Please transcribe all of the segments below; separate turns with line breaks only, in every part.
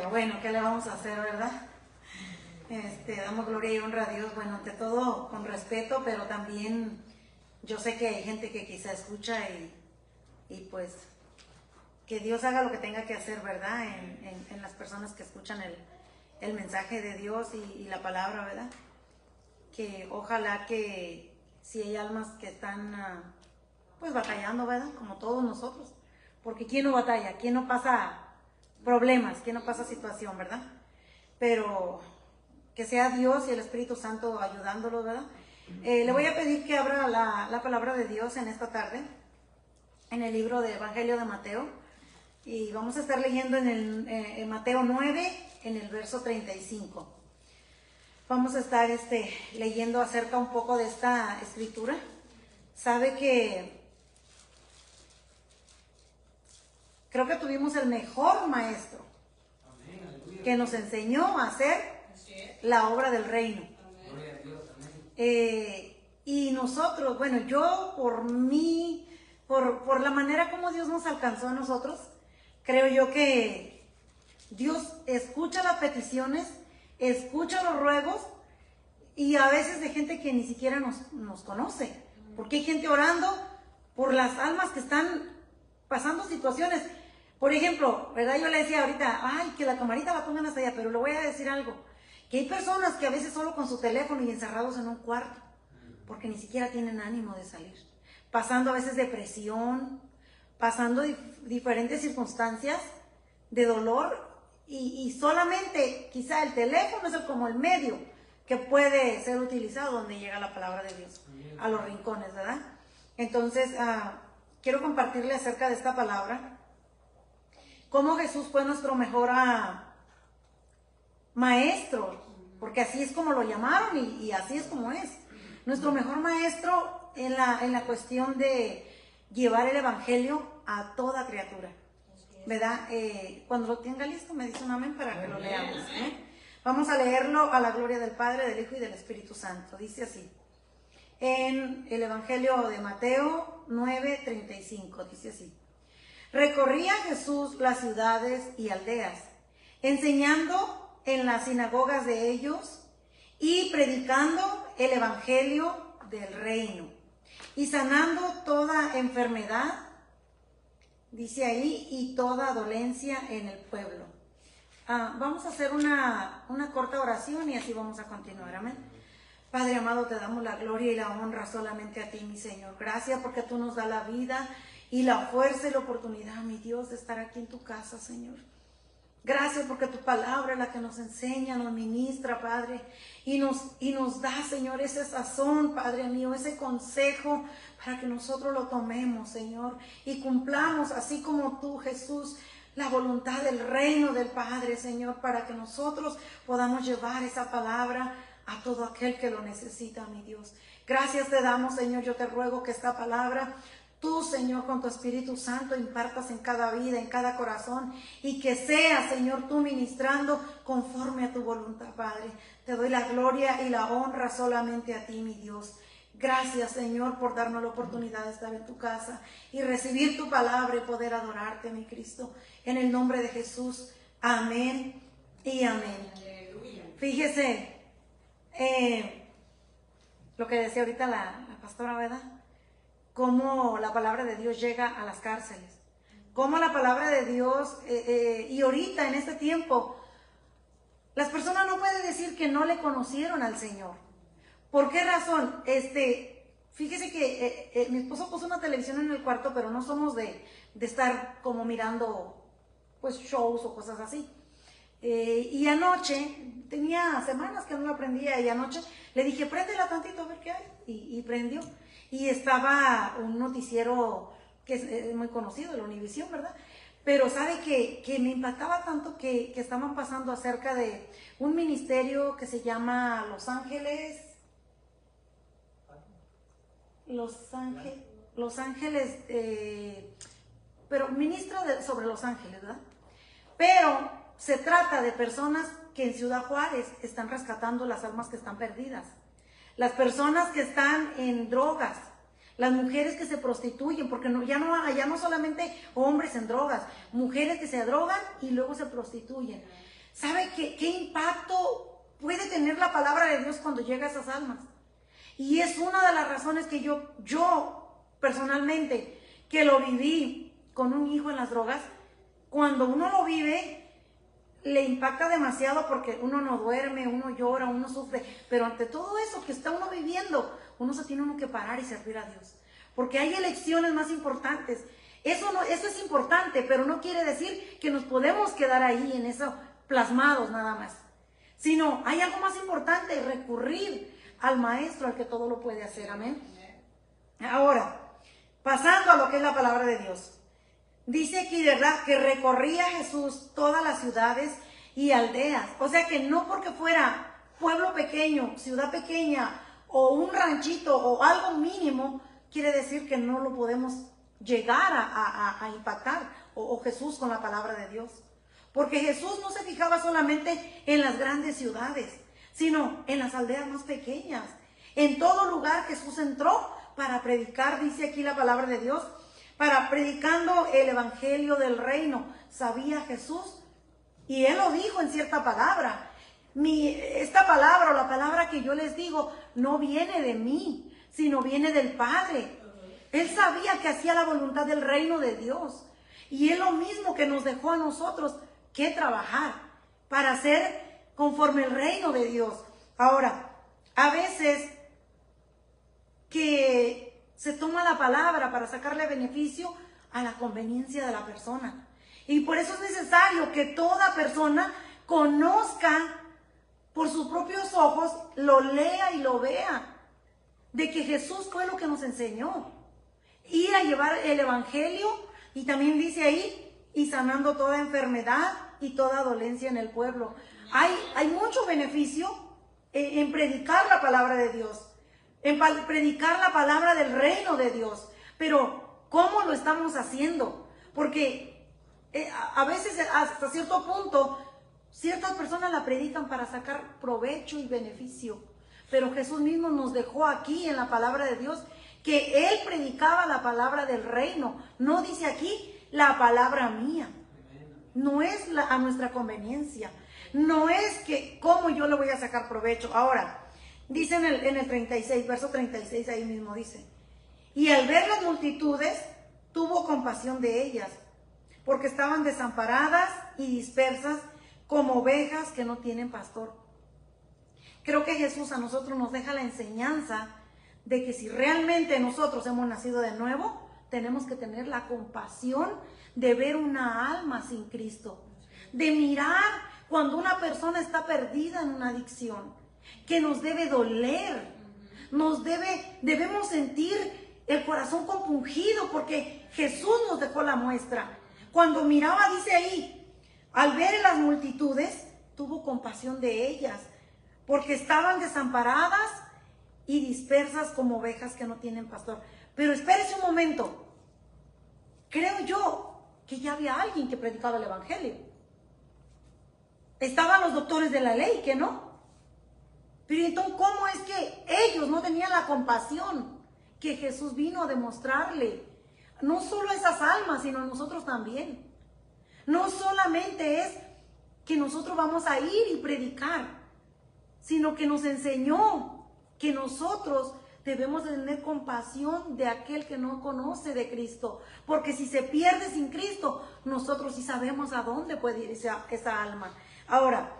pero bueno, ¿qué le vamos a hacer, verdad? Damos gloria y honra a Dios, bueno, ante todo con respeto, pero también yo sé que hay gente que quizá escucha y pues que Dios haga lo que tenga que hacer, ¿verdad? En las personas que escuchan el mensaje de Dios y la palabra, ¿verdad? Que ojalá que si hay almas que están pues batallando, ¿verdad? Como todos nosotros, porque ¿quién no batalla? ¿Quién no pasa problemas? ¿Quién no pasa situación, verdad? Pero que sea Dios y el Espíritu Santo ayudándolos, ¿verdad? Le voy a pedir que abra la palabra de Dios en esta tarde, en el libro de Evangelio de Mateo, y vamos a estar leyendo en Mateo 9, en el verso 35. Vamos a estar leyendo acerca un poco de esta escritura. Sabe que creo que tuvimos el mejor maestro que nos enseñó a hacer la obra del reino. Y nosotros, bueno, yo por mí, por la manera como Dios nos alcanzó a nosotros, creo yo que Dios escucha las peticiones, escucha los ruegos y a veces de gente que ni siquiera nos conoce, porque hay gente orando por las almas que están pasando situaciones. Por ejemplo, ¿verdad? Yo le decía ahorita, ay, que la camarita la pongan hasta allá, pero le voy a decir algo, que hay personas que a veces solo con su teléfono y encerrados en un cuarto, porque ni siquiera tienen ánimo de salir, pasando a veces depresión, pasando diferentes circunstancias de dolor, y solamente quizá el teléfono es como el medio que puede ser utilizado donde llega la palabra de Dios, a los rincones, ¿verdad? Entonces, quiero compartirle acerca de esta palabra, cómo Jesús fue nuestro mejor maestro, porque así es como lo llamaron y así es como es. Nuestro mejor maestro en la cuestión de llevar el evangelio a toda criatura, ¿verdad? Cuando lo tenga listo me dice un amén para que lo leamos, ¿eh? Vamos a leerlo a la gloria del Padre, del Hijo y del Espíritu Santo. Dice así, en el Evangelio de Mateo 9:35, dice así: recorría Jesús las ciudades y aldeas, enseñando en las sinagogas de ellos y predicando el evangelio del reino y sanando toda enfermedad, dice ahí, y toda dolencia en el pueblo. Vamos a hacer una corta oración y así vamos a continuar, amén. Padre amado, te damos la gloria y la honra solamente a ti, mi Señor. Gracias porque tú nos das la vida y la fuerza y la oportunidad, mi Dios, de estar aquí en tu casa, Señor. Gracias porque tu palabra es la que nos enseña, nos ministra, Padre, y nos da, Señor, ese sazón, Padre mío, ese consejo para que nosotros lo tomemos, Señor, y cumplamos, así como tú, Jesús, la voluntad del reino del Padre, Señor, para que nosotros podamos llevar esa palabra a todo aquel que lo necesita, mi Dios. Gracias te damos, Señor. Yo te ruego que esta palabra tú, Señor, con tu Espíritu Santo impartas en cada vida, en cada corazón, y que sea, Señor, tú ministrando conforme a tu voluntad, Padre. Te doy la gloria y la honra solamente a ti, mi Dios. Gracias, Señor, por darnos la oportunidad de estar en tu casa y recibir tu palabra y poder adorarte, mi Cristo. En el nombre de Jesús, amén y amén. Fíjese lo que decía ahorita la pastora, ¿verdad? Cómo la palabra de Dios llega a las cárceles, cómo la palabra de Dios, y ahorita en este tiempo, las personas no pueden decir que no le conocieron al Señor. ¿Por qué razón? Fíjese que mi esposo puso una televisión en el cuarto, pero no somos de estar como mirando pues shows o cosas así. Y anoche, tenía semanas que no la prendía, y anoche le dije, préndela tantito a ver qué hay, y prendió. Y estaba un noticiero que es muy conocido, el Univisión, ¿verdad? Pero sabe que me impactaba tanto que estaban pasando acerca de un ministerio que se llama Los Ángeles, pero ministra sobre Los Ángeles, ¿verdad? Pero se trata de personas que en Ciudad Juárez están rescatando las almas que están perdidas, las personas que están en drogas, las mujeres que se prostituyen, porque ya no solamente hombres en drogas, mujeres que se drogan y luego se prostituyen. ¿Sabe qué impacto puede tener la palabra de Dios cuando llega a esas almas? Y es una de las razones que yo personalmente, que lo viví con un hijo en las drogas, cuando uno lo vive, le impacta demasiado porque uno no duerme, uno llora, uno sufre, pero ante todo eso que está uno viviendo, uno se tiene uno que parar y servir a Dios, porque hay elecciones más importantes. Eso es importante, pero no quiere decir que nos podemos quedar ahí en eso plasmados nada más, sino hay algo más importante, recurrir al Maestro, al que todo lo puede hacer. Amén. Ahora, pasando a lo que es la palabra de Dios. Dice aquí, ¿verdad?, que recorría Jesús todas las ciudades y aldeas. O sea que no porque fuera pueblo pequeño, ciudad pequeña o un ranchito o algo mínimo, quiere decir que no lo podemos llegar a impactar o Jesús con la palabra de Dios. Porque Jesús no se fijaba solamente en las grandes ciudades, sino en las aldeas más pequeñas. En todo lugar Jesús entró para predicar, dice aquí la palabra de Dios, para predicando el evangelio del reino. Sabía Jesús, y él lo dijo en cierta palabra. Esta palabra o la palabra que yo les digo no viene de mí, sino viene del Padre. Él sabía que hacía la voluntad del reino de Dios, y es lo mismo que nos dejó a nosotros que trabajar para hacer conforme el reino de Dios. Ahora, a veces que se toma la palabra para sacarle beneficio a la conveniencia de la persona. Y por eso es necesario que toda persona conozca por sus propios ojos, lo lea y lo vea, de que Jesús fue lo que nos enseñó. Ir a llevar el evangelio, y también dice ahí, y sanando toda enfermedad y toda dolencia en el pueblo. Hay mucho beneficio en predicar la palabra de Dios, en predicar la palabra del reino de Dios. Pero ¿cómo lo estamos haciendo? Porque a veces hasta cierto punto ciertas personas la predican para sacar provecho y beneficio, pero Jesús mismo nos dejó aquí en la palabra de Dios que Él predicaba la palabra del reino. No dice aquí la palabra mía, no es a nuestra conveniencia, no es que cómo yo le voy a sacar provecho. Ahora, dice en el 36, verso 36, ahí mismo dice, y al ver las multitudes, tuvo compasión de ellas, porque estaban desamparadas y dispersas como ovejas que no tienen pastor. Creo que Jesús a nosotros nos deja la enseñanza de que si realmente nosotros hemos nacido de nuevo, tenemos que tener la compasión de ver una alma sin Cristo, de mirar cuando una persona está perdida en una adicción, que nos debe doler, debemos sentir el corazón compungido, porque Jesús nos dejó la muestra. Cuando miraba, dice ahí, al ver las multitudes, tuvo compasión de ellas, porque estaban desamparadas y dispersas como ovejas que no tienen pastor. Pero espérese un momento, creo yo que ya había alguien que predicaba el evangelio. Estaban los doctores de la ley, que no. Pero entonces, ¿cómo es que ellos no tenían la compasión que Jesús vino a demostrarle? No solo a esas almas, sino a nosotros también. No solamente es que nosotros vamos a ir y predicar, sino que nos enseñó que nosotros debemos de tener compasión de aquel que no conoce de Cristo. Porque si se pierde sin Cristo, nosotros sí sabemos a dónde puede ir esa alma. Ahora,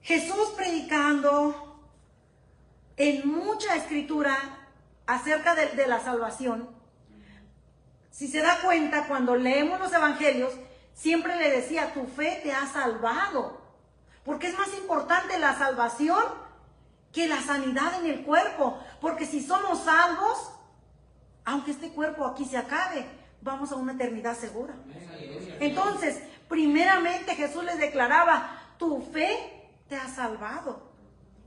Jesús predicando en mucha escritura acerca de la salvación. Si se da cuenta, cuando leemos los evangelios, siempre le decía, tu fe te ha salvado. Porque es más importante la salvación que la sanidad en el cuerpo. Porque si somos salvos, aunque este cuerpo aquí se acabe, vamos a una eternidad segura. Entonces, primeramente Jesús les declaraba, tu fe te ha salvado.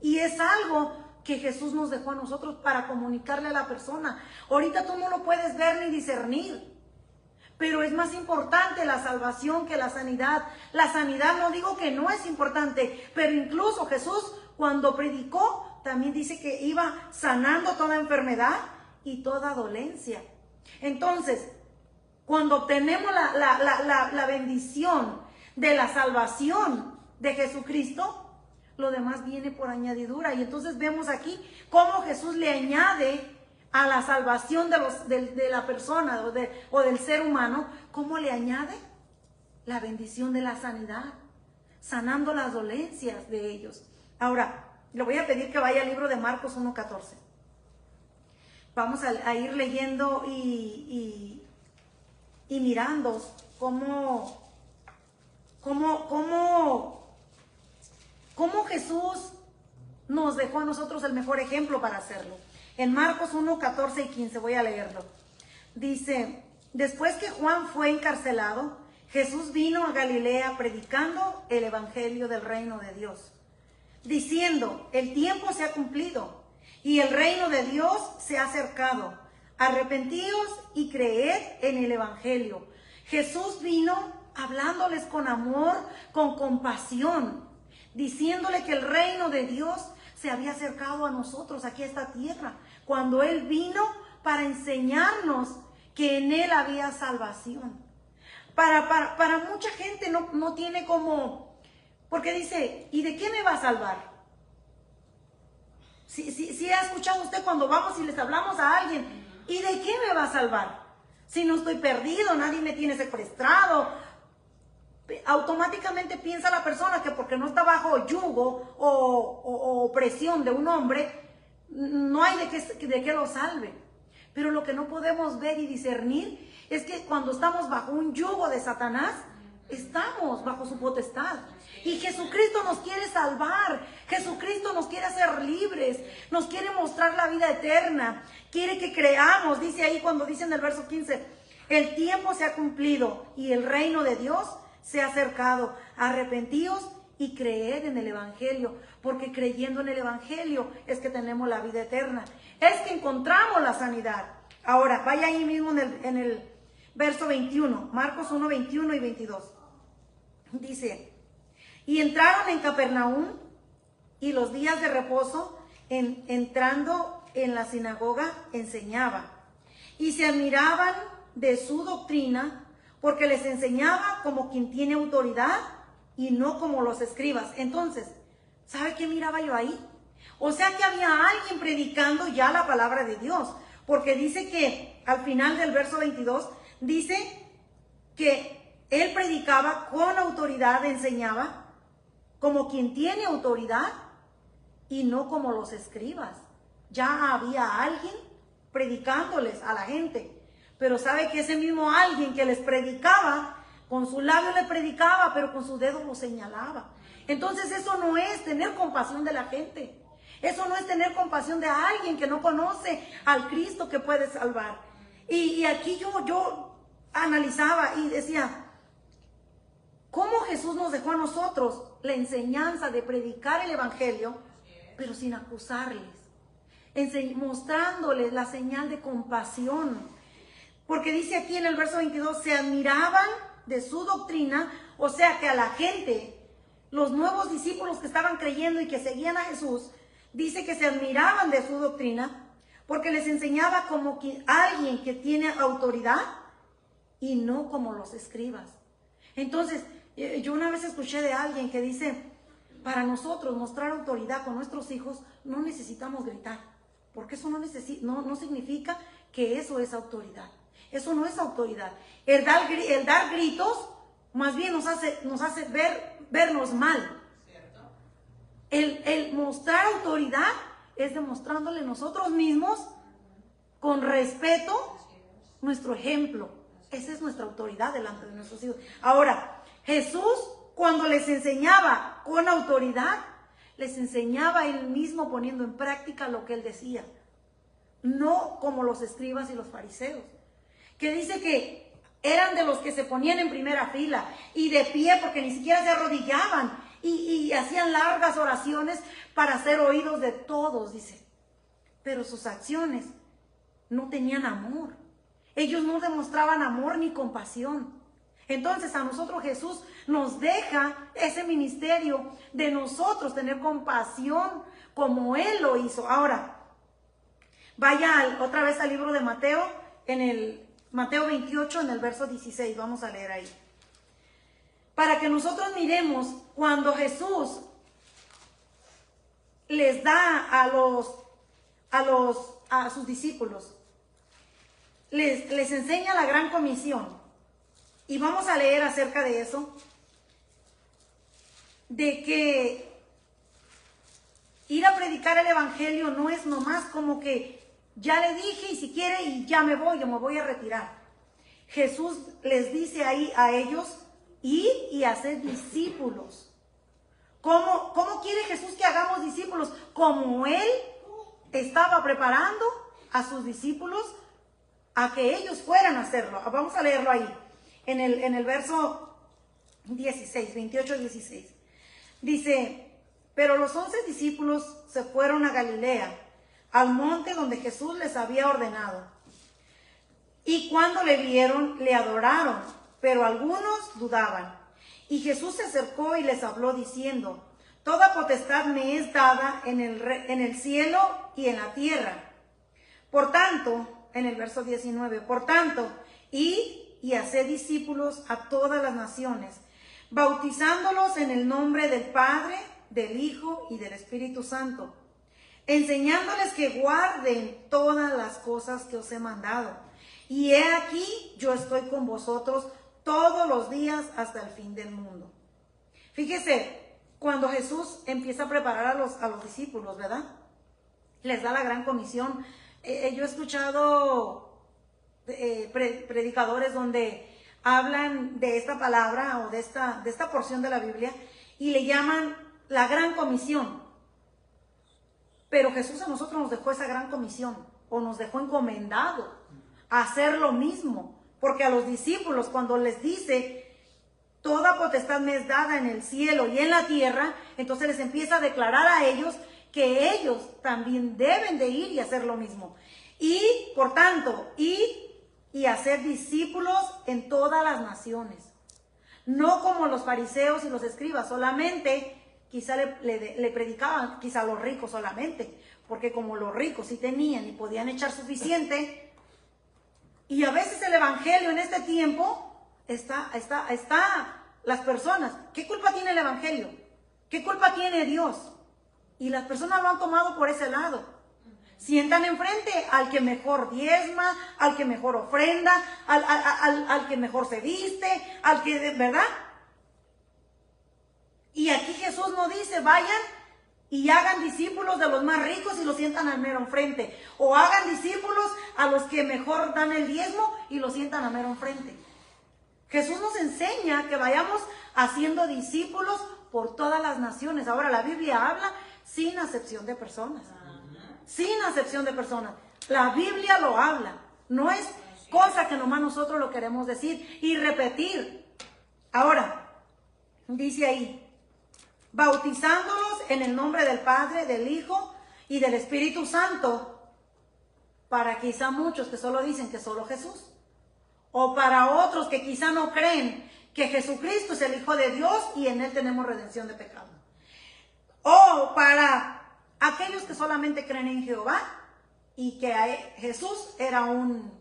Y es algo que Jesús nos dejó a nosotros para comunicarle a la persona. Ahorita tú no lo puedes ver ni discernir, pero es más importante la salvación que la sanidad. La sanidad no digo que no es importante, pero incluso Jesús cuando predicó también dice que iba sanando toda enfermedad y toda dolencia. Entonces, cuando obtenemos la bendición de la salvación de Jesucristo, lo demás viene por añadidura. Y entonces vemos aquí cómo Jesús le añade a la salvación de la persona o del ser humano, cómo le añade la bendición de la sanidad, sanando las dolencias de ellos. Ahora, le voy a pedir que vaya al libro de Marcos 1:14. Vamos a ir leyendo y mirando cómo Jesús nos dejó a nosotros el mejor ejemplo para hacerlo. En Marcos 1:14 y 15 voy a leerlo. Dice: después que Juan fue encarcelado, Jesús vino a Galilea predicando el evangelio del reino de Dios, diciendo: el tiempo se ha cumplido y el reino de Dios se ha acercado. Arrepentíos y creed en el evangelio. Jesús vino hablándoles con amor, con compasión, diciéndole que el reino de Dios se había acercado a nosotros, aquí a esta tierra, cuando Él vino para enseñarnos que en Él había salvación. Para mucha gente no tiene como, porque dice: ¿y de qué me va a salvar? Si ha escuchado usted cuando vamos y les hablamos a alguien: ¿y de qué me va a salvar? Si no estoy perdido, nadie me tiene secuestrado. Automáticamente piensa la persona que porque no está bajo yugo o opresión de un hombre, no hay de qué lo salve. Pero lo que no podemos ver y discernir es que cuando estamos bajo un yugo de Satanás, estamos bajo su potestad. Y Jesucristo nos quiere salvar. Jesucristo nos quiere hacer libres. Nos quiere mostrar la vida eterna. Quiere que creamos. Dice ahí cuando dice en el verso 15: el tiempo se ha cumplido y el reino de Dios se ha acercado. Arrepentíos y creed en el evangelio, porque creyendo en el evangelio es que tenemos la vida eterna, es que encontramos la sanidad. Ahora, vaya ahí mismo en el verso 21, Marcos 1, 21 y 22. Dice: y entraron en Capernaum, y los días de reposo, entrando en la sinagoga, enseñaba. Y se admiraban de su doctrina, porque les enseñaba como quien tiene autoridad y no como los escribas. Entonces, ¿sabe qué miraba yo ahí? O sea que había alguien predicando ya la palabra de Dios, porque dice que al final del verso 22, dice que él predicaba con autoridad, enseñaba como quien tiene autoridad y no como los escribas. Ya había alguien predicándoles a la gente. Pero sabe que ese mismo alguien que les predicaba, con su labio les predicaba, pero con su dedo lo señalaba. Entonces eso no es tener compasión de la gente. Eso no es tener compasión de alguien que no conoce al Cristo que puede salvar. Y aquí yo analizaba y decía: ¿cómo Jesús nos dejó a nosotros la enseñanza de predicar el evangelio, pero sin acusarles? Mostrándoles la señal de compasión. Porque dice aquí en el verso 22, se admiraban de su doctrina, o sea que a la gente, los nuevos discípulos que estaban creyendo y que seguían a Jesús, dice que se admiraban de su doctrina, porque les enseñaba como que alguien que tiene autoridad y no como los escribas. Entonces, yo una vez escuché de alguien que dice: para nosotros mostrar autoridad con nuestros hijos no necesitamos gritar, porque eso no significa que eso es autoridad. Eso no es autoridad. El dar gritos más bien nos hace vernos mal. El mostrar autoridad es demostrándole nosotros mismos con respeto nuestro ejemplo. Esa es nuestra autoridad delante de nuestros hijos. Ahora, Jesús, cuando les enseñaba con autoridad, les enseñaba él mismo poniendo en práctica lo que él decía. No como los escribas y los fariseos, que dice que eran de los que se ponían en primera fila y de pie porque ni siquiera se arrodillaban y hacían largas oraciones para ser oídos de todos, dice. Pero sus acciones no tenían amor. Ellos no demostraban amor ni compasión. Entonces a nosotros Jesús nos deja ese ministerio de nosotros tener compasión como Él lo hizo. Ahora, vaya otra vez al libro de Mateo, en el Mateo 28, en el verso 16, vamos a leer ahí. para que nosotros miremos cuando Jesús les da a sus discípulos, les enseña la gran comisión. Y vamos a leer acerca de eso, de que ir a predicar el evangelio no es nomás como que ya le dije y si quiere y ya me voy a retirar. Jesús les dice ahí a ellos, ir y hacer discípulos. ¿Cómo quiere Jesús que hagamos discípulos? Como Él estaba preparando a sus discípulos a que ellos fueran a hacerlo. Vamos a leerlo ahí, en el verso 16, 28-16. Dice, pero los 11 discípulos se fueron a Galilea, al monte donde Jesús les había ordenado. Y cuando le vieron, le adoraron, pero algunos dudaban. Y Jesús se acercó y les habló diciendo, toda potestad me es dada en el cielo y en la tierra. Por tanto, en el verso 19, por tanto, id y haced discípulos a todas las naciones, bautizándolos en el nombre del Padre, del Hijo y del Espíritu Santo, enseñándoles que guarden todas las cosas que os he mandado. Y he aquí, yo estoy con vosotros todos los días hasta el fin del mundo. Fíjese, cuando Jesús empieza a preparar a los discípulos, ¿verdad? Les da la gran comisión. Yo he escuchado predicadores donde hablan de esta palabra o de esta porción de la Biblia y le llaman la gran comisión. Pero Jesús a nosotros nos dejó esa gran comisión o nos dejó encomendado a hacer lo mismo. Porque a los discípulos cuando les dice toda potestad me es dada en el cielo y en la tierra, entonces les empieza a declarar a ellos que ellos también deben de ir y hacer lo mismo. Y por tanto, ir y hacer discípulos en todas las naciones. No como los fariseos y los escribas, solamente quizá le predicaban quizá a los ricos solamente, porque como los ricos sí tenían y podían echar suficiente. Y a veces el evangelio en este tiempo está las personas. ¿Qué culpa tiene el evangelio? ¿Qué culpa tiene Dios? Y las personas lo han tomado por ese lado. Sientan enfrente al que mejor diezma, al que mejor ofrenda, al que mejor se viste, al que, ¿verdad? Y aquí Jesús no dice, vayan y hagan discípulos de los más ricos y los sientan al mero enfrente. O hagan discípulos a los que mejor dan el diezmo y los sientan al mero enfrente. Jesús nos enseña que vayamos haciendo discípulos por todas las naciones. Ahora la Biblia habla sin acepción de personas. Sin acepción de personas. La Biblia lo habla. No es cosa que nomás nosotros lo queremos decir y repetir. Ahora, dice ahí, bautizándolos en el nombre del Padre, del Hijo y del Espíritu Santo, para quizá muchos que solo dicen que solo Jesús, o para otros que quizá no creen que Jesucristo es el Hijo de Dios y en Él tenemos redención de pecado, o para aquellos que solamente creen en Jehová y que Jesús era un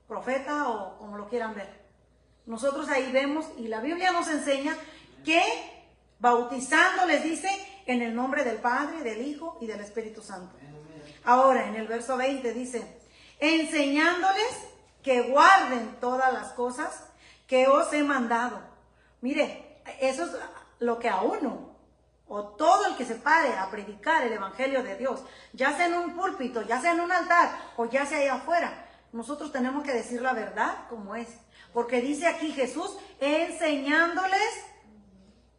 profeta o como lo quieran ver. Nosotros ahí vemos y la Biblia nos enseña que bautizando, les dice, en el nombre del Padre, del Hijo y del Espíritu Santo. Ahora, en el verso 20 dice, enseñándoles que guarden todas las cosas que os he mandado. Mire, eso es lo que a uno, o todo el que se pare a predicar el Evangelio de Dios, ya sea en un púlpito, ya sea en un altar, o ya sea allá afuera, nosotros tenemos que decir la verdad como es. Porque dice aquí Jesús, enseñándoles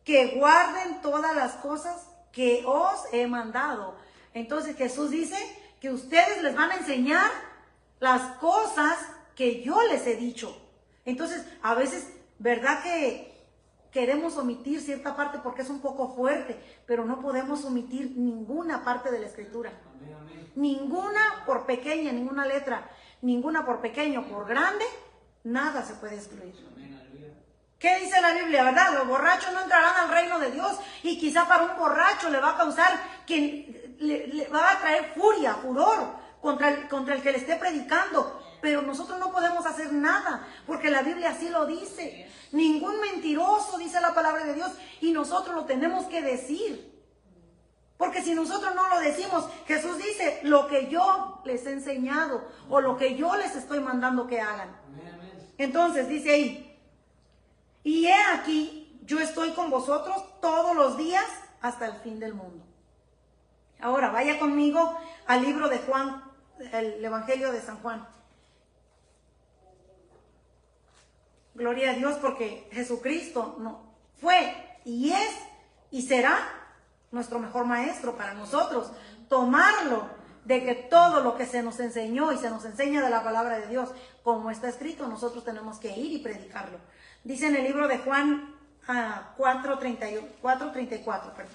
que guarden todas las cosas que os he mandado. Entonces Jesús dice que ustedes les van a enseñar las cosas que yo les he dicho. Entonces, a veces, ¿verdad que queremos omitir cierta parte porque es un poco fuerte? Pero no podemos omitir ninguna parte de la Escritura. Ninguna por pequeña, ninguna letra, ninguna por pequeño, por grande, nada se puede excluir. ¿Qué dice la Biblia, verdad? Los borrachos no entrarán al reino de Dios. Y quizá para un borracho le va a causar, que le va a traer furia, furor contra el que le esté predicando. Pero nosotros no podemos hacer nada, porque la Biblia así lo dice. Ningún mentiroso la palabra de Dios y nosotros lo tenemos que decir. Porque si nosotros no lo decimos, Jesús dice, lo que yo les he enseñado o lo que yo les estoy mandando que hagan. Entonces dice ahí, y he aquí, yo estoy con vosotros todos los días hasta el fin del mundo. Ahora, vaya conmigo al libro de Juan, el Evangelio de San Juan. Gloria a Dios, porque Jesucristo no fue y es y será nuestro mejor maestro para nosotros. Tomarlo de que todo lo que se nos enseñó y se nos enseña de la palabra de Dios, como está escrito, nosotros tenemos que ir y predicarlo. Dice en el libro de Juan 4:34, perdón.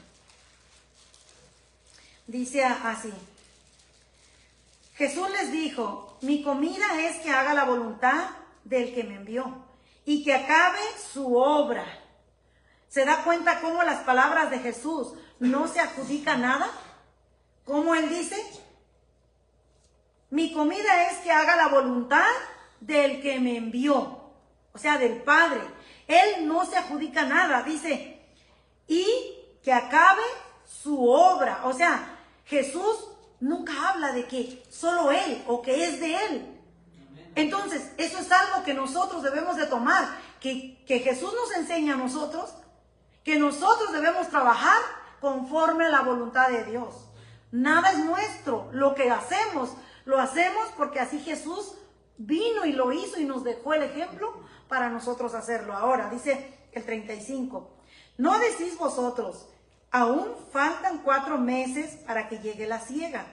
Dice así: Jesús les dijo, mi comida es que haga la voluntad del que me envió y que acabe su obra. ¿Se da cuenta cómo las palabras de Jesús no se adjudica nada? ¿Cómo él dice? Mi comida es que haga la voluntad del que me envió, o sea, del Padre. Él no se adjudica nada, dice, y que acabe su obra. O sea, Jesús nunca habla de que solo Él o que es de Él. Entonces, eso es algo que nosotros debemos de tomar, que Jesús nos enseña a nosotros, que nosotros debemos trabajar conforme a la voluntad de Dios. Nada es nuestro, lo que hacemos, lo hacemos porque así Jesús vino y lo hizo y nos dejó el ejemplo para nosotros hacerlo. Ahora, dice el 35, ¿no decís vosotros, aún faltan 4 meses para que llegue la siega?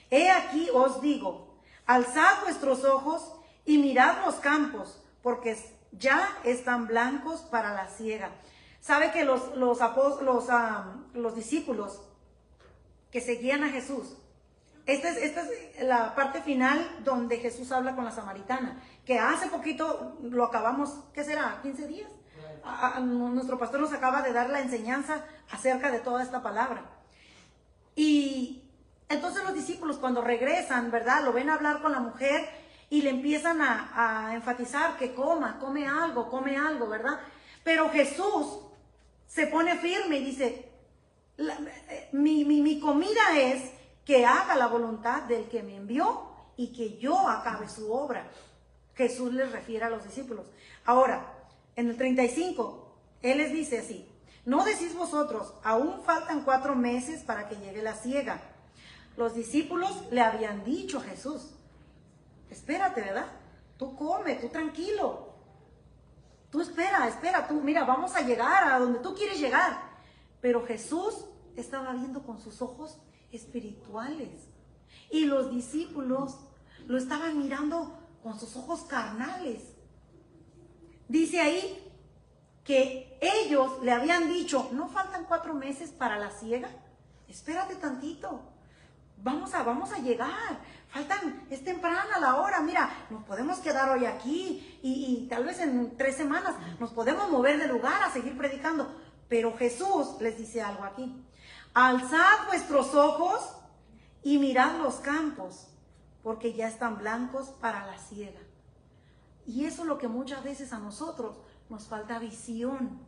He aquí os digo, alzad vuestros ojos y mirad los campos, porque ya están blancos para la siega. ¿Sabe que los discípulos que seguían a Jesús, esta es la parte final donde Jesús habla con la samaritana, que hace poquito lo acabamos, ¿qué será? ¿15 días? Nuestro pastor nos acaba de dar la enseñanza acerca de toda esta palabra. Y entonces los discípulos cuando regresan, ¿verdad? Lo ven hablar con la mujer y le empiezan a enfatizar que come algo, ¿verdad? Pero Jesús se pone firme y dice, mi comida es que haga la voluntad del que me envió y que yo acabe su obra. Jesús les refiere a los discípulos. Ahora, en el 35, Él les dice así, ¿no decís vosotros, aún faltan 4 meses para que llegue la siega? Los discípulos le habían dicho a Jesús, espérate, ¿verdad? Tú come, tú tranquilo. Tú espera, tú mira, vamos a llegar a donde tú quieres llegar. Pero Jesús estaba viendo con sus ojos espirituales. Y los discípulos lo estaban mirando con sus ojos carnales. Dice ahí que ellos le habían dicho, ¿no faltan 4 meses para la siega? Espérate tantito. Vamos a llegar. Es temprana la hora. Mira, nos podemos quedar hoy aquí y tal vez en 3 semanas nos podemos mover de lugar a seguir predicando. Pero Jesús les dice algo aquí. Alzad vuestros ojos y mirad los campos, porque ya están blancos para la siega. Y eso es lo que muchas veces a nosotros nos falta visión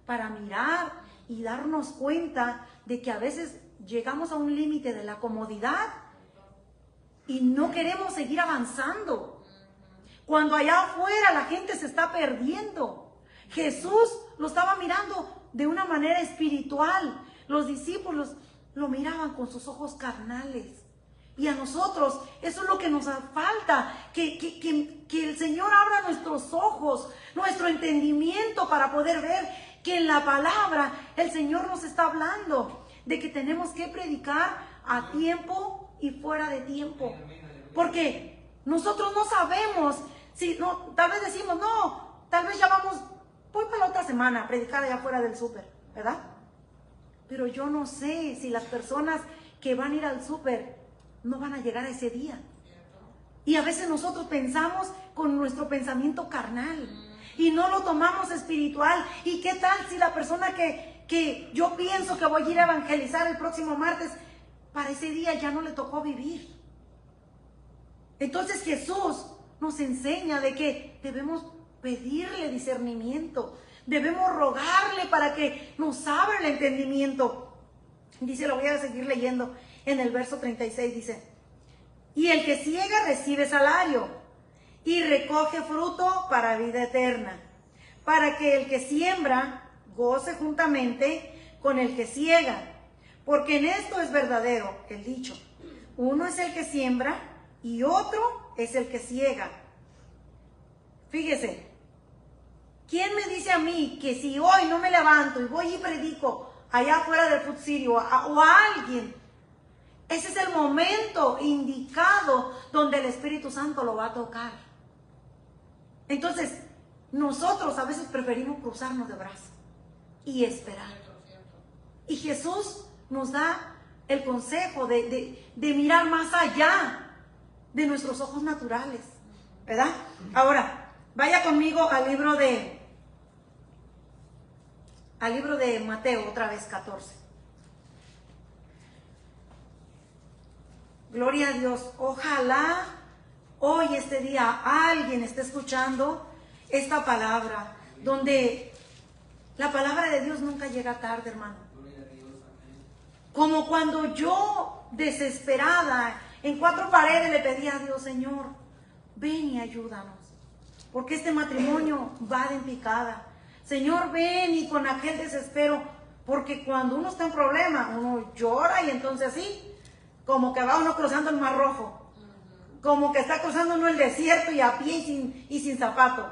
para mirar y darnos cuenta de que a veces llegamos a un límite de la comodidad y no queremos seguir avanzando. Cuando allá afuera la gente se está perdiendo. Jesús lo estaba mirando de una manera espiritual. Los discípulos lo miraban con sus ojos carnales. Y a nosotros, eso es lo que nos falta, que el Señor abra nuestros ojos, nuestro entendimiento para poder ver que en la palabra el Señor nos está hablando de que tenemos que predicar a tiempo y fuera de tiempo. Porque nosotros no sabemos, si no, tal vez decimos, no, tal vez ya voy para la otra semana a predicar allá fuera del súper, ¿verdad? Pero yo no sé si las personas que van a ir al súper no van a llegar a ese día. Y a veces nosotros pensamos con nuestro pensamiento carnal y no lo tomamos espiritual. ¿Y qué tal si la persona que yo pienso que voy a ir a evangelizar el próximo martes, para ese día ya no le tocó vivir? Entonces Jesús nos enseña de que debemos pedirle discernimiento, Debemos rogarle para que nos abra el entendimiento. Dice, lo voy a seguir leyendo en el verso 36, dice, y el que ciega recibe salario y recoge fruto para vida eterna, para que el que siembra goce juntamente con el que ciega. Porque en esto es verdadero el dicho, uno es el que siembra y otro es el que ciega. Fíjese, ¿quién me dice a mí que si hoy no me levanto y voy y predico allá afuera del Food City o a alguien, ese es el momento indicado donde el Espíritu Santo lo va a tocar? Entonces, nosotros a veces preferimos cruzarnos de brazos y esperar. Y Jesús nos da el consejo de mirar más allá de nuestros ojos naturales, ¿verdad? Ahora, vaya conmigo al libro de Mateo, otra vez 14. Gloria a Dios. Ojalá hoy, este día, alguien esté escuchando esta palabra, donde la palabra de Dios nunca llega tarde, hermano. Como cuando yo, desesperada, en 4 paredes le pedí a Dios, Señor, ven y ayúdanos, porque este matrimonio va de en picada. Señor, ven, y con aquel desespero, porque cuando uno está en problema, uno llora y entonces sí, como que va uno cruzando el Mar Rojo, como que está cruzando uno el desierto y a pie y sin zapato,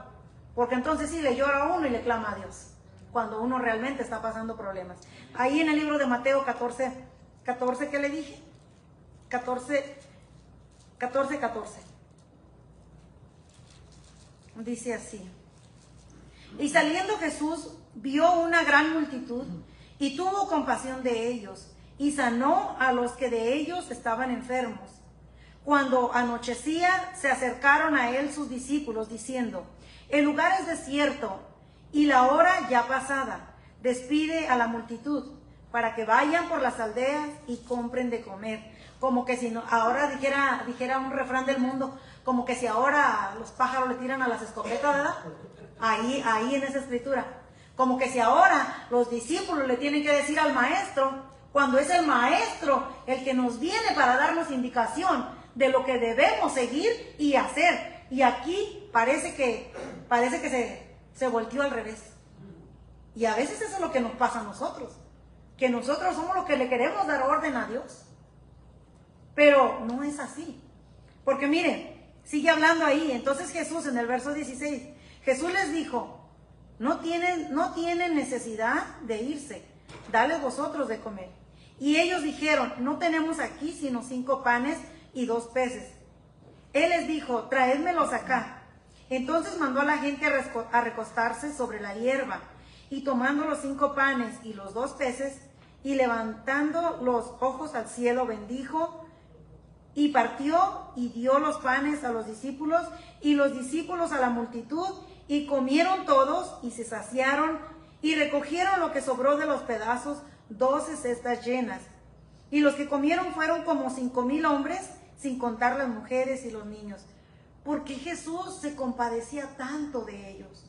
porque entonces sí le llora a uno y le clama a Dios, cuando uno realmente está pasando problemas. Ahí en el libro de Mateo 14, ¿qué le dije? 14. Dice así. Y saliendo Jesús vio una gran multitud y tuvo compasión de ellos y sanó a los que de ellos estaban enfermos. Cuando anochecía, se acercaron a él sus discípulos diciendo, el lugar es desierto y la hora ya pasada. Despide a la multitud para que vayan por las aldeas y compren de comer. Como que si no, ahora dijera un refrán del mundo, como que si ahora los pájaros le tiran a las escopetas, ¿verdad? Ahí en esa escritura. Como que si ahora los discípulos le tienen que decir al maestro, cuando es el maestro el que nos viene para darnos indicación de lo que debemos seguir y hacer. Y aquí parece que se volteó al revés. Y a veces eso es lo que nos pasa a nosotros, que nosotros somos los que le queremos dar orden a Dios. Pero no es así. Porque miren, sigue hablando ahí. Entonces Jesús, en el verso 16, Jesús les dijo, no tienen necesidad de irse, dale vosotros de comer. Y ellos dijeron, no tenemos aquí sino 5 panes y 2 peces. Él les dijo, traédmelos acá. Entonces mandó a la gente a recostarse sobre la hierba, y tomando los 5 panes y los 2 peces, y levantando los ojos al cielo, bendijo, y partió, y dio los panes a los discípulos, y los discípulos a la multitud, y comieron todos, y se saciaron, y recogieron lo que sobró de los pedazos, 12 cestas llenas. Y los que comieron fueron como 5,000 hombres, sin contar las mujeres y los niños. ¿Por qué Jesús se compadecía tanto de ellos?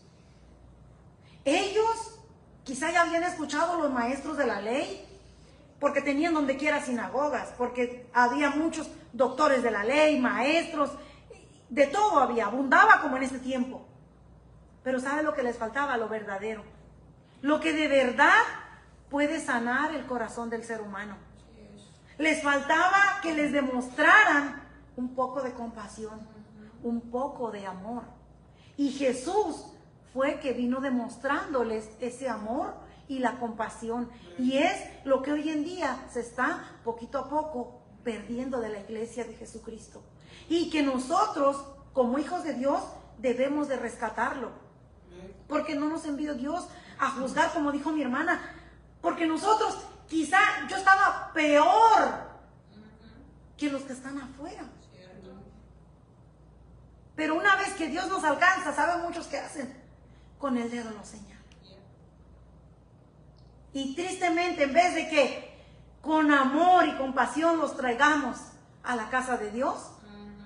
Ellos quizá ya habían escuchado los maestros de la ley, porque tenían donde quiera sinagogas, porque había muchos doctores de la ley, maestros, de todo había, abundaba como en este tiempo. Pero ¿sabe lo que les faltaba? Lo verdadero. Lo que de verdad puede sanar el corazón del ser humano. Les faltaba que les demostraran un poco de compasión, un poco de amor. Y Jesús fue que vino demostrándoles ese amor y la compasión. Y es lo que hoy en día se está poquito a poco perdiendo de la iglesia de Jesucristo. Y que nosotros, como hijos de Dios, debemos de rescatarlo. Porque no nos envió Dios a juzgar, como dijo mi hermana. Porque nosotros, quizá yo estaba peor que los que están afuera. Pero una vez que Dios nos alcanza, ¿saben muchos qué hacen? Con el dedo nos señalan. Y tristemente, en vez de que con amor y compasión los traigamos a la casa de Dios,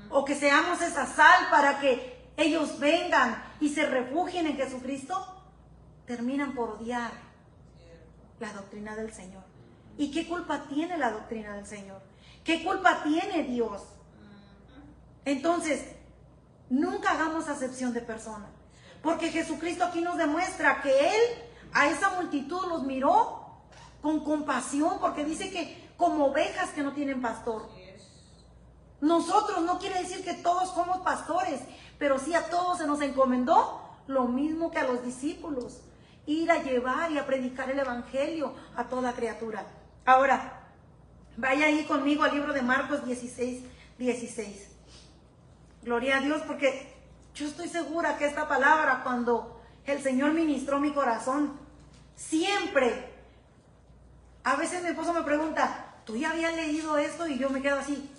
o que seamos esa sal para que ellos vengan y se refugien en Jesucristo, terminan por odiar la doctrina del Señor. ¿Y qué culpa tiene la doctrina del Señor? ¿Qué culpa tiene Dios? Entonces, nunca hagamos acepción de persona, porque Jesucristo aquí nos demuestra que Él a esa multitud los miró con compasión, porque dice que como ovejas que no tienen pastor. Nosotros, no quiere decir que todos somos pastores, pero sí a todos se nos encomendó lo mismo que a los discípulos, ir a llevar y a predicar el evangelio a toda criatura. Ahora, vaya ahí conmigo al libro de Marcos 16:16. Gloria a Dios, porque yo estoy segura que esta palabra, cuando el Señor ministró mi corazón, siempre, a veces mi esposo me pregunta, ¿tú ya habías leído esto? Y yo me quedo así,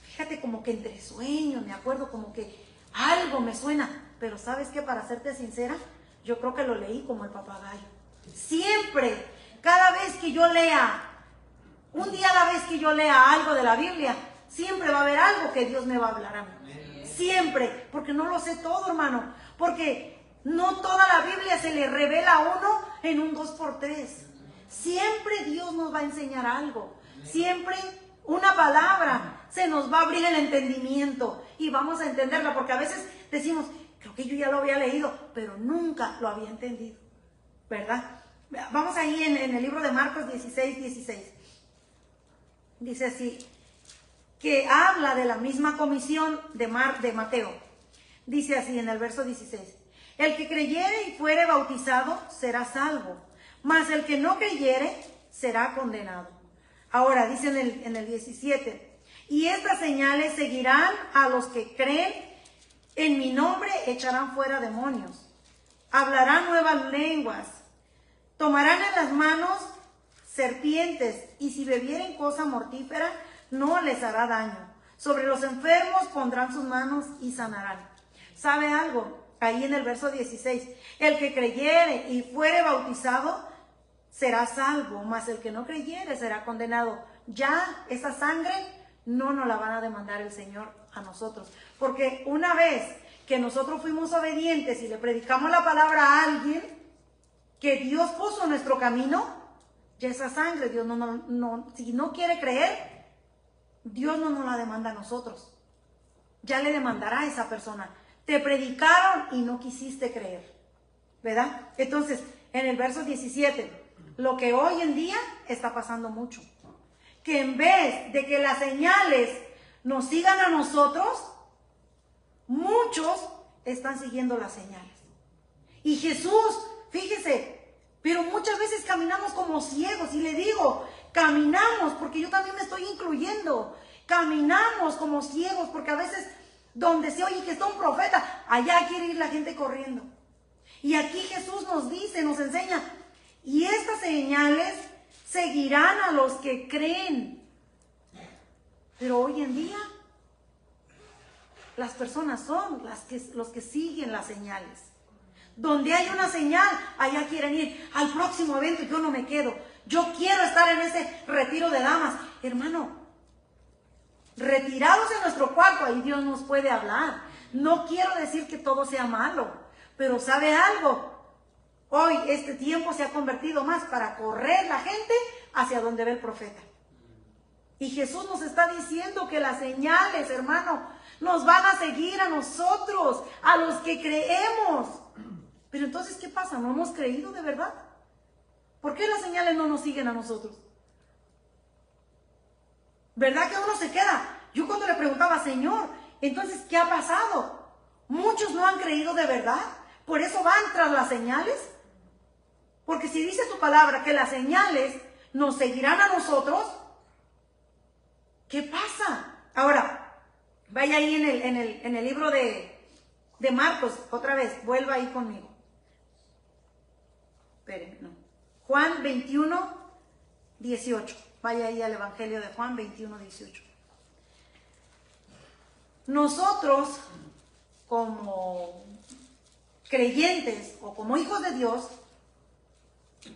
fíjate, como que entre sueños, me acuerdo, como que algo me suena. Pero ¿sabes qué? Para serte sincera, yo creo que lo leí como el papagayo. Siempre, cada vez que yo lea, un día a la vez que yo lea algo de la Biblia, siempre va a haber algo que Dios me va a hablar a mí. Siempre, porque no lo sé todo, hermano. Porque no toda la Biblia se le revela a uno en un 2x3. Siempre Dios nos va a enseñar algo. Siempre una palabra se nos va a abrir el entendimiento y vamos a entenderla, porque a veces decimos, creo que yo ya lo había leído, pero nunca lo había entendido, ¿verdad? Vamos ahí en el libro de Marcos 16:16. Dice así, que habla de la misma comisión de Mateo. Dice así en el verso 16, el que creyere y fuere bautizado será salvo, mas el que no creyere será condenado. Ahora dice en el 17, y estas señales seguirán a los que creen, en mi nombre echarán fuera demonios, hablarán nuevas lenguas, tomarán en las manos serpientes, y si bebieren cosa mortífera, no les hará daño. Sobre los enfermos pondrán sus manos y sanarán. ¿Sabe algo? Ahí en el verso 16, el que creyere y fuere bautizado será salvo, mas el que no creyere será condenado. Ya esa sangre no nos la van a demandar el Señor a nosotros, porque una vez que nosotros fuimos obedientes y le predicamos la palabra a alguien que Dios puso en nuestro camino, ya esa sangre Dios si no quiere creer, Dios no nos la demanda a nosotros, ya le demandará a esa persona. Te predicaron y no quisiste creer, ¿verdad? Entonces, en el verso 17, lo que hoy en día está pasando mucho, que en vez de que las señales nos sigan a nosotros, muchos están siguiendo las señales. Y Jesús, fíjese, pero muchas veces caminamos como ciegos, y le digo, caminamos, porque yo también me estoy incluyendo, caminamos como ciegos, porque a veces donde se oye que está un profeta, allá quiere ir la gente corriendo. Y aquí Jesús nos dice, nos enseña, y estas señales seguirán a los que creen. Pero hoy en día, las personas son los que siguen las señales. Donde hay una señal, allá quieren ir. Al próximo evento yo no me quedo. Yo quiero estar en ese retiro de damas. Hermano, retirados en nuestro cuarto, ahí Dios nos puede hablar. No quiero decir que todo sea malo, pero ¿sabe algo? Hoy este tiempo se ha convertido más para correr la gente hacia donde ve el profeta. Y Jesús nos está diciendo que las señales, hermano, nos van a seguir a nosotros, a los que creemos. Pero entonces, ¿qué pasa? ¿No hemos creído de verdad? ¿Por qué las señales no nos siguen a nosotros? ¿Verdad que uno se queda? Yo cuando le preguntaba, Señor, entonces, ¿qué ha pasado? Muchos no han creído de verdad, por eso van tras las señales. Porque si dice tu palabra que las señales nos seguirán a nosotros, ¿qué pasa? Ahora, vaya ahí en el libro de Marcos, otra vez, vuelva ahí conmigo. Espérenme, no. Juan 21:18. Vaya ahí al Evangelio de Juan 21:18. Nosotros, como creyentes o como hijos de Dios,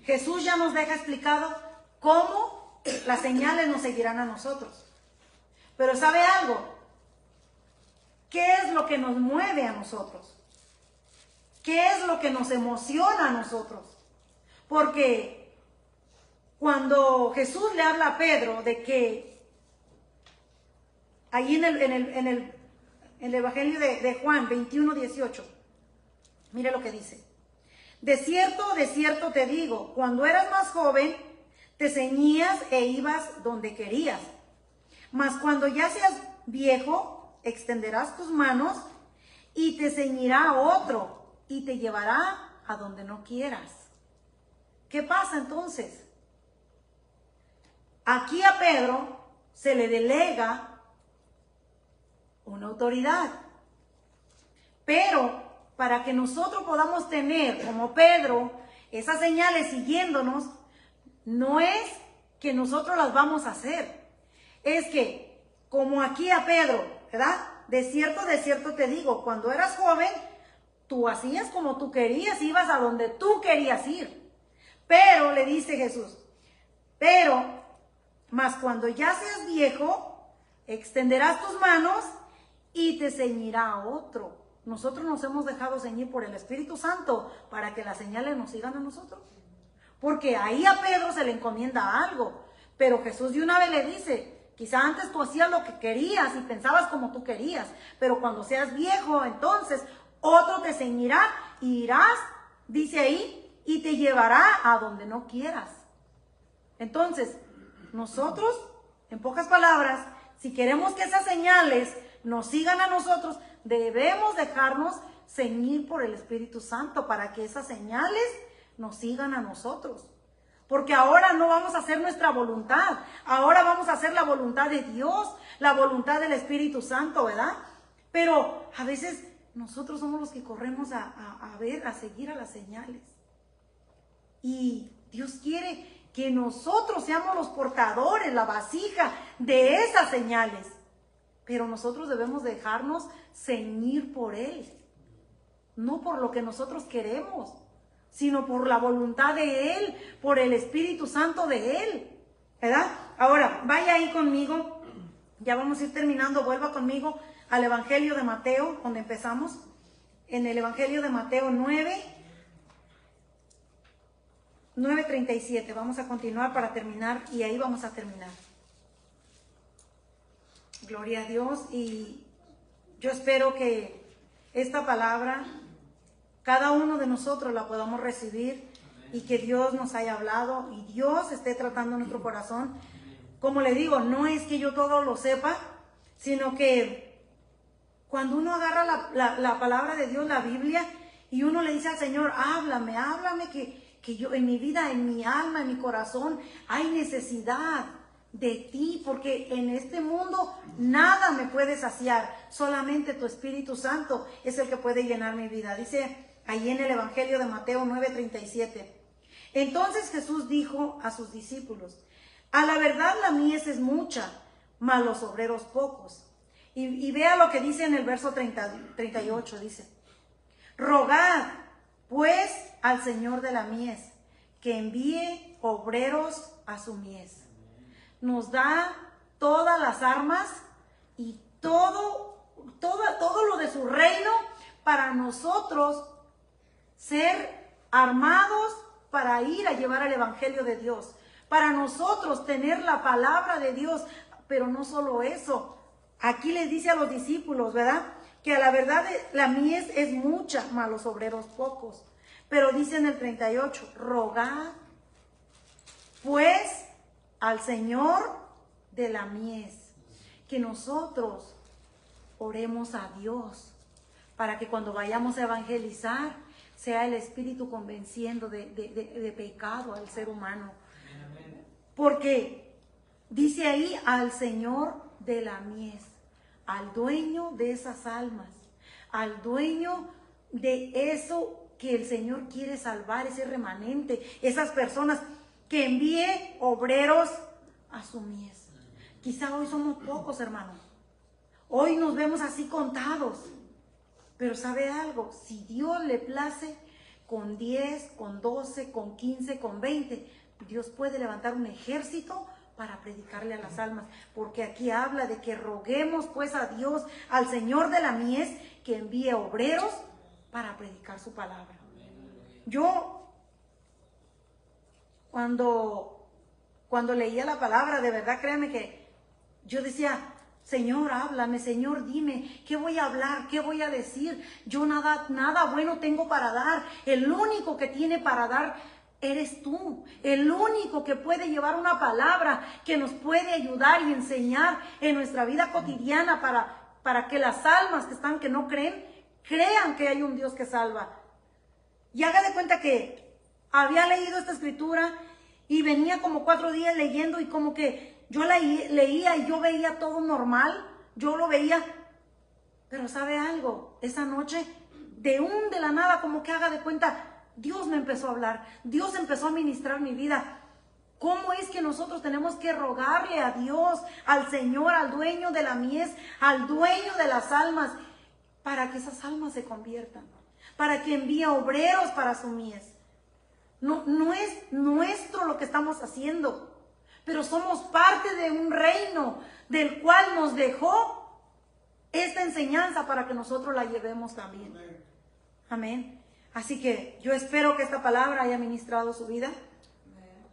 Jesús ya nos deja explicado cómo las señales nos seguirán a nosotros. Pero ¿sabe algo? ¿Qué es lo que nos mueve a nosotros? ¿Qué es lo que nos emociona a nosotros? Porque cuando Jesús le habla a Pedro de que ahí en el Evangelio de Juan 21:18, mire lo que dice. De cierto te digo, cuando eras más joven, te ceñías e ibas donde querías. Mas cuando ya seas viejo, extenderás tus manos y te ceñirá otro y te llevará a donde no quieras. ¿Qué pasa entonces? Aquí a Pedro se le delega una autoridad. Pero para que nosotros podamos tener, como Pedro, esas señales siguiéndonos, no es que nosotros las vamos a hacer. Es que, como aquí a Pedro, ¿verdad? De cierto te digo, cuando eras joven, tú hacías como tú querías, ibas a donde tú querías ir. Pero, le dice Jesús, mas cuando ya seas viejo, extenderás tus manos y te ceñirá otro. Nosotros nos hemos dejado ceñir por el Espíritu Santo para que las señales nos sigan a nosotros. Porque ahí a Pedro se le encomienda algo. Pero Jesús de una vez le dice, quizá antes tú hacías lo que querías y pensabas como tú querías. Pero cuando seas viejo, entonces otro te ceñirá y irás, dice ahí, y te llevará a donde no quieras. Entonces, nosotros, en pocas palabras, si queremos que esas señales nos sigan a nosotros, debemos dejarnos ceñir por el Espíritu Santo para que esas señales nos sigan a nosotros. Porque ahora no vamos a hacer nuestra voluntad, ahora vamos a hacer la voluntad de Dios, la voluntad del Espíritu Santo, ¿verdad? Pero a veces nosotros somos los que corremos a seguir a las señales. Y Dios quiere que nosotros seamos los portadores, la vasija de esas señales. Pero nosotros debemos dejarnos ceñir por Él. No por lo que nosotros queremos, sino por la voluntad de Él, por el Espíritu Santo de Él. ¿Verdad? Ahora, vaya ahí conmigo. Ya vamos a ir terminando. Vuelva conmigo al Evangelio de Mateo, donde empezamos. En el Evangelio de Mateo 9:37. Vamos a continuar para terminar y ahí vamos a terminar. Gloria a Dios, y yo espero que esta palabra, cada uno de nosotros la podamos recibir y que Dios nos haya hablado y Dios esté tratando nuestro corazón. Como le digo, no es que yo todo lo sepa, sino que cuando uno agarra la palabra de Dios, la Biblia, y uno le dice al Señor, háblame que yo en mi vida, en mi alma, en mi corazón, hay necesidad de ti, porque en este mundo nada me puede saciar, solamente tu Espíritu Santo es el que puede llenar mi vida. Dice ahí en el Evangelio de Mateo 9:37. Entonces Jesús dijo a sus discípulos, a la verdad la mies es mucha, mas los obreros pocos. Y vea lo que dice en el verso 38, dice, rogad pues al Señor de la mies, que envíe obreros a su mies. Nos da todas las armas y todo lo de su reino para nosotros ser armados para ir a llevar el Evangelio de Dios, para nosotros tener la palabra de Dios. Pero no solo eso, aquí les dice a los discípulos, ¿verdad? Que a la verdad la mies es mucha, mas los obreros pocos. Pero dice en el 38, rogad pues al Señor de la mies, que nosotros oremos a Dios para que cuando vayamos a evangelizar sea el Espíritu convenciendo de pecado al ser humano. Porque dice ahí al Señor de la mies, al dueño de esas almas, al dueño de eso que el Señor quiere salvar, ese remanente, esas personas, que envíe obreros a su mies. Quizá hoy somos pocos, hermanos. Hoy nos vemos así contados. Pero ¿sabe algo? Si Dios le place, con 10, con 12, con 15, con 20, Dios puede levantar un ejército para predicarle a las almas. Porque aquí habla de que roguemos pues a Dios, al Señor de la mies, que envíe obreros para predicar su palabra. Yo, cuando leía la palabra, de verdad, créeme que yo decía, Señor, háblame, Señor, dime, ¿qué voy a hablar? ¿Qué voy a decir? Yo nada bueno tengo para dar. El único que tiene para dar eres tú. El único que puede llevar una palabra que nos puede ayudar y enseñar en nuestra vida cotidiana para que las almas que no creen, crean que hay un Dios que salva. Y haga de cuenta que había leído esta escritura y venía como 4 días leyendo, y como que yo leía y yo veía todo normal, yo lo veía, pero ¿sabe algo? Esa noche, de la nada, como que haga de cuenta, Dios me empezó a hablar, Dios empezó a ministrar mi vida. ¿Cómo es que nosotros tenemos que rogarle a Dios, al Señor, al dueño de la mies, al dueño de las almas, para que esas almas se conviertan, para que envíe obreros para su mies? No es nuestro lo que estamos haciendo, pero somos parte de un reino del cual nos dejó esta enseñanza para que nosotros la llevemos también. Amén. Así que yo espero que esta palabra haya ministrado su vida.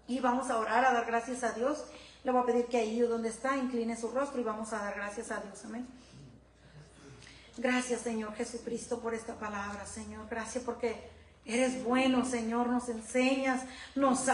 Y vamos a orar, a dar gracias a Dios. Le voy a pedir que ahí donde está, incline su rostro y vamos a dar gracias a Dios. Amén. Gracias, Señor Jesucristo, por esta palabra, Señor. Gracias porque eres bueno, Señor. Nos enseñas, nos